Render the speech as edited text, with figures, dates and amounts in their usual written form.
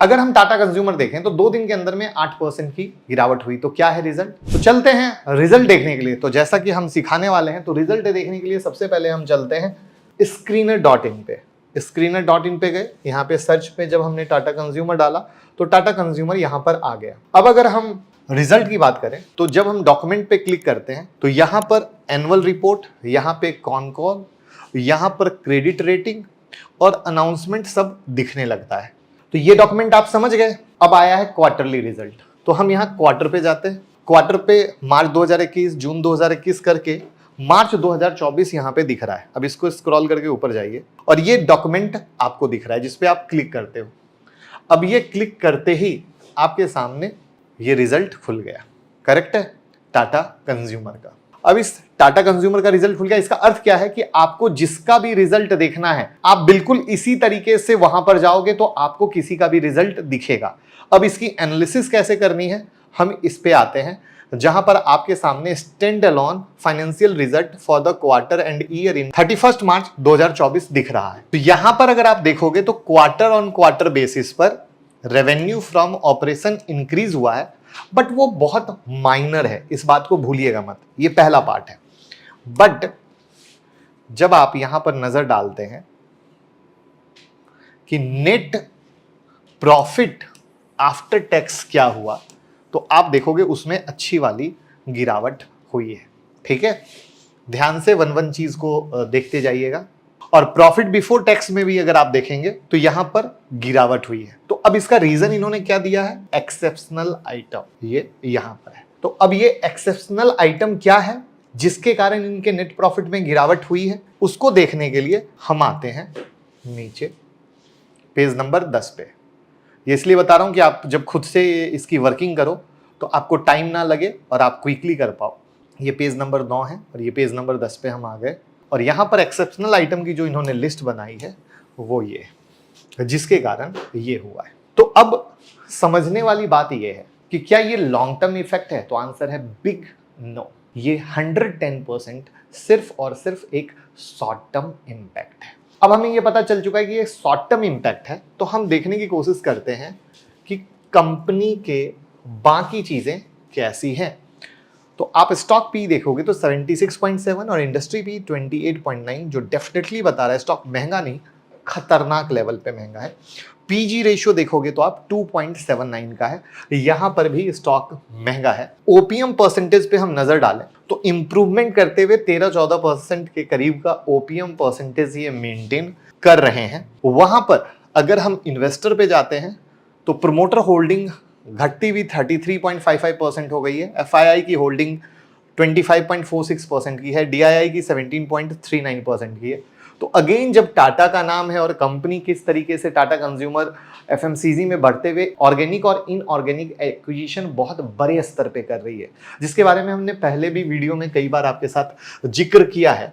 अगर हम टाटा कंज्यूमर देखें तो 2 दिन के अंदर में 8% की गिरावट हुई। तो क्या है रिजल्ट? तो चलते हैं रिजल्ट देखने के लिए। तो जैसा कि हम सिखाने वाले हैं, तो रिजल्ट देखने के लिए सबसे पहले हम चलते हैं screener.in पे। screener.in पे गए, यहाँ पे सर्च पे जब हमने टाटा कंज्यूमर डाला तो टाटा कंज्यूमर यहाँ पर आ गया। अब अगर हम रिजल्ट की बात करें तो जब हम डॉक्यूमेंट पे क्लिक करते हैं तो यहाँ पर एनुअल रिपोर्ट, यहाँ पे कॉन कॉल, यहाँ पर क्रेडिट रेटिंग और अनाउंसमेंट सब दिखने लगता है। तो ये डॉक्यूमेंट आप समझ गए। अब आया है क्वार्टरली रिजल्ट। तो हम यहाँ क्वार्टर पे जाते हैं। क्वार्टर पे मार्च 2021, जून 2021 करके मार्च 2024 यहाँ पे दिख रहा है। अब इसको स्क्रॉल करके ऊपर जाइए और ये डॉक्यूमेंट आपको दिख रहा है जिसपे आप क्लिक करते हो। अब ये क्लिक करते ही आपके सामने ये रिजल्ट खुल गया। करेक्ट है, टाटा कंज्यूमर का। अब इस टाटा कंज्यूमर का रिजल्ट खुल गया। इसका अर्थ क्या है कि आपको जिसका भी रिजल्ट देखना है, आप बिल्कुल इसी तरीके से वहां पर जाओगे तो आपको किसी का भी रिजल्ट दिखेगा। अब इसकी एनालिसिस कैसे करनी है, हम इस पे आते हैं, जहां पर आपके सामने stand alone financial result for the quarter and year in 31 मार्च 2024 दिख रहा है। तो यहां पर अगर आप देखोगे तो क्वार्टर ऑन क्वार्टर बेसिस पर रेवेन्यू फ्रॉम ऑपरेशन इंक्रीज हुआ है, बट वो बहुत माइनर है, इस बात को भूलिएगा मत। ये पहला पार्ट है। बट जब आप यहां पर नजर डालते हैं कि नेट प्रॉफिट आफ्टर टैक्स क्या हुआ, तो आप देखोगे उसमें अच्छी वाली गिरावट हुई है। ठीक है, ध्यान से वन वन चीज को देखते जाइएगा। और प्रॉफिट बिफोर टैक्स में भी अगर आप देखेंगे तो यहां पर गिरावट हुई है। तो अब इसका रीजन इन्होंने क्या दिया है? एक्सेप्शनल आइटम, ये यहां पर है। तो अब ये एक्सेप्शनल आइटम क्या है जिसके कारण इनके नेट प्रॉफिट में गिरावट हुई है, उसको देखने के लिए हम आते हैं नीचे पेज नंबर 10 पे। ये इसलिए बता रहा हूं कि आप जब खुद से इसकी वर्किंग करो तो आपको टाइम ना लगे और आप क्विकली कर पाओ। ये पेज नंबर 9 है और ये पेज नंबर 10 पे हम आ गए। और यहां पर एक्सेप्शनल आइटम की जो इन्होंने लिस्ट बनाई है वो ये, जिसके कारण ये हुआ है। तो अब समझने वाली बात ये है कि क्या ये लॉन्ग टर्म इफेक्ट है? तो आंसर है बिग नो। ये 110% सिर्फ और सिर्फ एक शॉर्ट टर्म इंपैक्ट है। अब हमें ये पता चल चुका है कि ये शॉर्ट टर्म इंपैक्ट है, तो हम देखने की कोशिश करते हैं कि कंपनी के बाकी चीजें कैसी हैं। तो आप स्टॉक पी देखोगे तो 76.7 और इंडस्ट्री पी 28.9, जो डेफिनेटली बता रहा है स्टॉक महंगा नहीं, खतरनाक लेवल पे महंगा है। पीजी रेशियो देखोगे तो आप 2.79 का है, यहां पर भी स्टॉक महंगा है। ओपीएम परसेंटेज पे हम नजर डालें तो इंप्रूवमेंट करते हुए 13-14% के करीब का ओपीएम परसेंटेज ये मेंटेन कर रहे हैं। वहां पर अगर हम इन्वेस्टर पे जाते हैं तो प्रमोटर होल्डिंग घटती हुई 33.55% हो गई है। एफआईआई की होल्डिंग 25.46% की है, डीआईआई की 17.39% की है। तो अगेन जब टाटा का नाम है और कंपनी किस तरीके से टाटा कंज्यूमर एफएमसीजी में बढ़ते हुए ऑर्गेनिक और इनऑर्गेनिक एक्विजिशन बहुत बड़े स्तर पे कर रही है, जिसके बारे में हमने पहले भी वीडियो में कई बार आपके साथ जिक्र किया है।